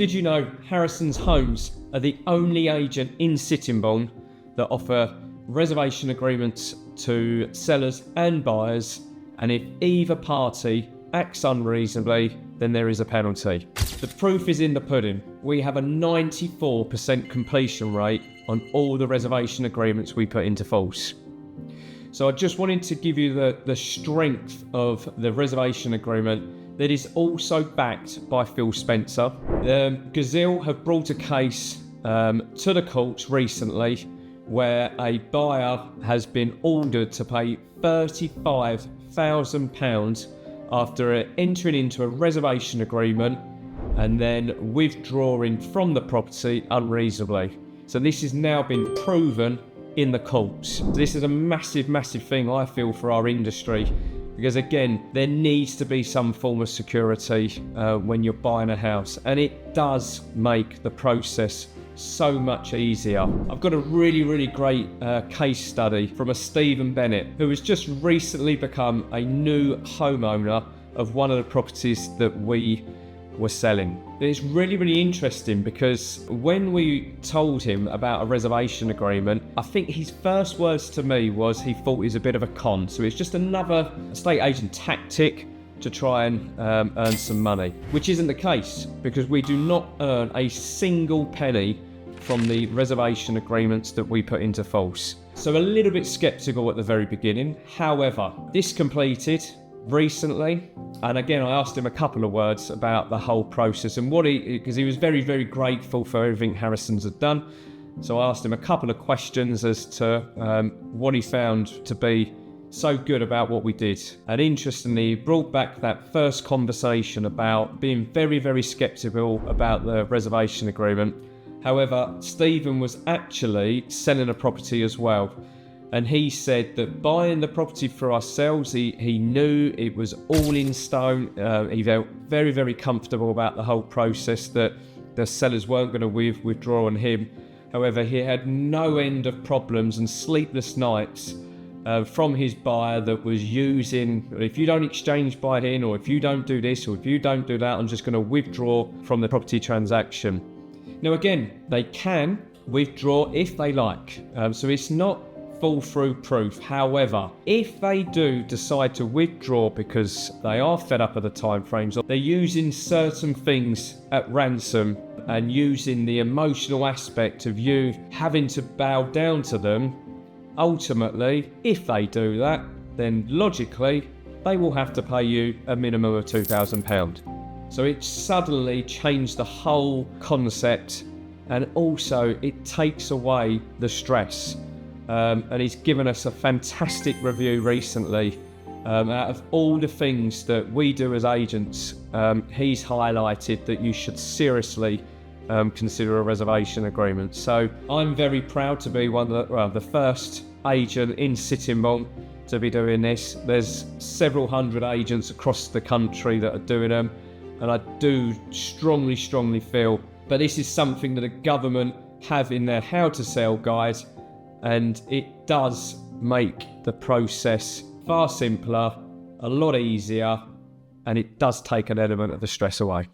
Did you know Harrison's Homes are the only agent in Sittingbourne that offer reservation agreements to sellers and buyers, and if either party acts unreasonably, then there is a penalty. The proof is in the pudding. We have a 94% completion rate on all the reservation agreements we put into force. So I just wanted to give you the strength of the reservation agreement that is also backed by Phil Spencer. Gazelle have brought a case to the courts recently where a buyer has been ordered to pay £35,000 after entering into a reservation agreement and then withdrawing from the property unreasonably. So this has now been proven in the courts. This is a massive, massive thing, I feel, for our industry, because again, there needs to be some form of security when you're buying a house, and it does make the process so much easier. I've got a really, really great case study from a Stephen Bennett, who has just recently become a new homeowner of one of the properties that we were selling. It's really, really interesting because when we told him about a reservation agreement, I think his first words to me was he thought it was a bit of a con. So it's just another estate agent tactic to try and earn some money, which isn't the case, because we do not earn a single penny from the reservation agreements that we put into force. So a little bit skeptical at the very beginning. However, this completed recently, and again I asked him a couple of words about the whole process and because he was very, very grateful for everything Harrison's had done. So I asked him a couple of questions as to what he found to be so good about what we did. And interestingly, he brought back that first conversation about being very, very skeptical about the reservation agreement. However, Stephen was actually selling a property as well. And he said that buying the property for ourselves, he knew it was all in stone. He felt very, very comfortable about the whole process, that the sellers weren't going to withdraw on him. However, he had no end of problems and sleepless nights from his buyer that was using, if you don't exchange by then, or if you don't do this, or if you don't do that, I'm just going to withdraw from the property transaction. Now again, they can withdraw if they like. So it's not fall through proof. However, if they do decide to withdraw because they are fed up of the timeframes, or they're using certain things at ransom and using the emotional aspect of you having to bow down to them, ultimately, if they do that, then logically they will have to pay you a minimum of £2,000. So it suddenly changed the whole concept, and also it takes away the stress. And he's given us a fantastic review recently. Out of all the things that we do as agents, he's highlighted that you should seriously consider a reservation agreement. So I'm very proud to be the first agent in Sittingbourne to be doing this. There's several hundred agents across the country that are doing them, and I do strongly, strongly feel that this is something that the government have in their how to sell guide. And it does make the process far simpler, a lot easier, and it does take an element of the stress away.